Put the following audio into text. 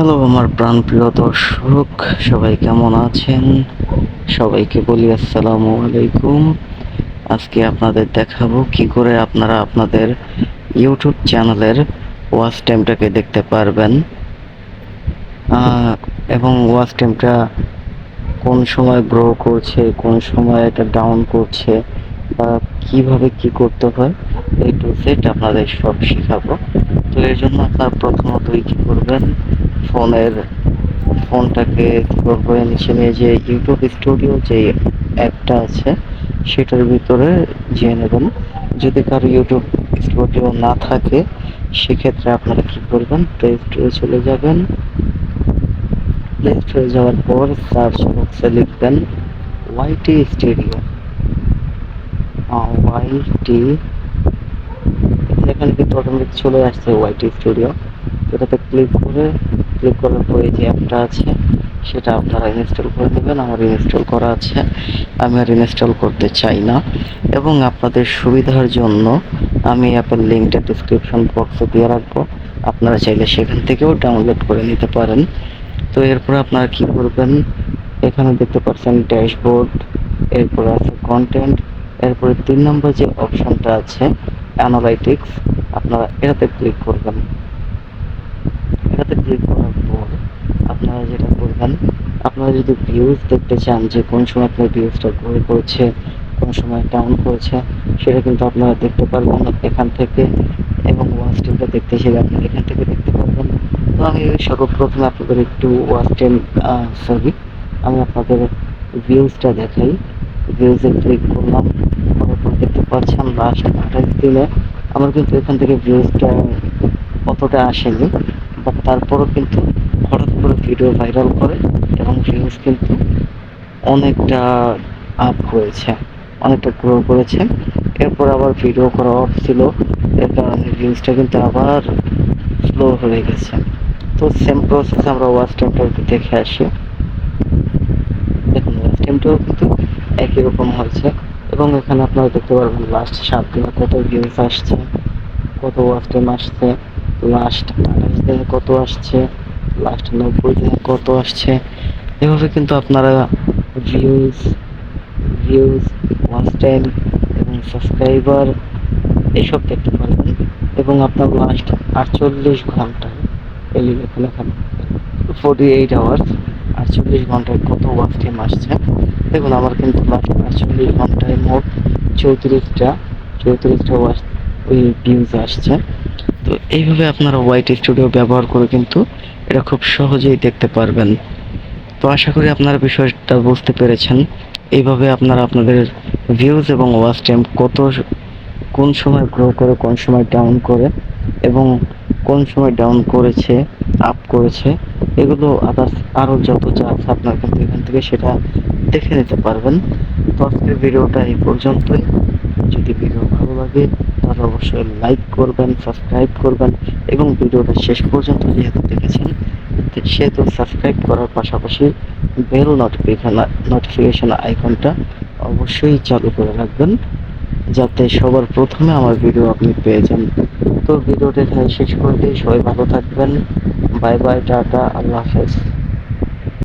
Hello আমার প্রাণপ্রিয় দর্শক, সবাই কেমন আছেন? সবাইকে বলি আসসালামু আলাইকুম। আজকে আপনাদের দেখাবো কি করে আপনারা আপনাদের ইউটিউব চ্যানেলের ওয়াচ টাইমটাকে দেখতে পারবেন, এবং ওয়াচ টাইমটা কোন সময় গ্রো করছে, কোন সময় এটা ডাউন করছে, বা কিভাবে কি করতে হয় এই টু জেড আপনাদের সব শেখাবো। তো এর জন্য আপনার প্রথমতই কি করবেন, ফোনটাকে স্ক্রল করে নিচে নিয়ে যে ইউটিউব স্টুডিও যে অ্যাপটা আছে সেটার ভিতরে যেয়ে নেবেন। যদি কারো ইউটিউব স্টুডিও না থাকে সেক্ষেত্রে আপনারা কি করবেন, প্লে স্টোরে চলে যাবেন। প্লে স্টোরে যাওয়ার পর সার্চ বক্সে লিখবেন ওয়াইটি স্টুডিও। ওয়াইটি, এখানে কিন্তু অটোমেটিক চলে আসছে ওয়াইটি স্টুডিও। এটাতে ক্লিক করার পরে যে অ্যাপটা আছে সেটা আপনারা ইনস্টল করে নেবেন। আমার ইনস্টল করা আছে, আমি আর ইনস্টল করতে চাই না। এবং আপনাদের সুবিধার জন্য আমি অ্যাপের লিঙ্কটা ডিসক্রিপশন বক্সে দিয়ে রাখবো, আপনারা চাইলে সেখান থেকেও ডাউনলোড করে নিতে পারেন। তো এরপর আপনারা কি করবেন, এখানে দেখতে পাচ্ছেন ড্যাশবোর্ড, এরপরে আছে কন্টেন্ট, এরপরে 3 নম্বর যে অপশনটা আছে অ্যানালাইটিক্স, আপনারা এটাতে ক্লিক করবেন। এটাতে ক্লিক করার পর আপনারা যেটা করবেন, আপনারা যদি ভিউজ দেখতে চান যে কোন সময় আপনার ভিউজটা গ্রো করেছে, কোন সময় ডাউন করেছে, সেটা কিন্তু আপনারা দেখতে পারবেন এখান থেকে। এবং ওয়াচ টাইমটা দেখতে চাইলে আপনারা এখান থেকে দেখতে পারবেন। তো আমি সর্বপ্রথমে আপনাদের একটু ওয়াচ টাইম আমি আপনাদের ভিউজটা দেখাই। ভিউজে ক্লিক করলাম, করার পর দেখতে পাচ্ছেন লাস্ট 28 দিনে আমার কিন্তু এখান থেকে ভিউজটা অতটা আসেনি, বাট তারপরও কিন্তু হঠাৎ করে ভিডিও ভাইরাল করে এবং ভিউজ কিন্তু অনেকটা আপ হয়েছে, অনেকটা গ্রো করেছে। এরপর আবার ভিডিও করা অফ ছিল, এর কারণে ভিউজটা কিন্তু আবার স্লো হয়ে গেছে। তো সেম প্রসেস আমরা ওয়াচ টাইমটা একটু দেখে আসি। দেখুন ওয়াচ টাইমটাও কিন্তু একই রকম হয়েছে, এবং এখানে আপনারা দেখতে পারবেন লাস্ট 7 দিনে কত ভিউজ আসছে, কত ওয়াচ টাইম আসছে, লাস্ট 28 দিনে কত আসছে, লাস্ট 90 দিনে কত আসছে। এভাবে কিন্তু আপনারা ভিউজ ভিউজ ওয়াচ টাইম এবং সাবস্ক্রাইবার এসব দেখতে পারবেন। এবং আপনার লাস্ট 48 ঘন্টায় এখানে 48 আওয়ার্স, 48 ঘন্টায় কত ওয়াচ টাইম আসছে। দেখুন আমার কিন্তু লাস্ট 48 ঘন্টায় মোট 34টা ওই ভিউজ আসছে। তো এইভাবে আপনারা ওয়াইটি স্টুডিও ব্যবহার করে কিন্তু এটা খুব সহজেই দেখতে পারবেন। তো আশা করি আপনারা বিষয়টা বুঝতে পেরেছেন। এইভাবে আপনারা আপনাদের ভিউজ এবং ওয়াচ টাইম কোন সময় গ্রো করে, কোন সময় ডাউন করে, এবং কোন সময় ডাউন করেছে, আপ করেছে, এগুলো আদার্স আরও যত যা আছে আপনারা কিন্তু এখান থেকে সেটা দেখে নিতে পারবেন। তো আজকের ভিডিওটা এই পর্যন্তই। যদি ভিডিও ভালো লাগে তাহলে অবশ্যই লাইক করবেন, সাবস্ক্রাইব করবেন, এবং ভিডিওটা শেষ পর্যন্ত যেহেতু দেখেছেন সেহেতু সাবস্ক্রাইব করার পাশাপাশি বেল নোটিফিকেশন আইকনটা অবশ্যই চালু করে রাখবেন, যাতে সবার প্রথমে আমার ভিডিও আপনি পেয়ে যান। তো ভিডিওটা এখানে শেষ করে দিই, সবাই ভালো থাকবেন। বাই বাই, টাটা, আল্লাহ হাফেজ।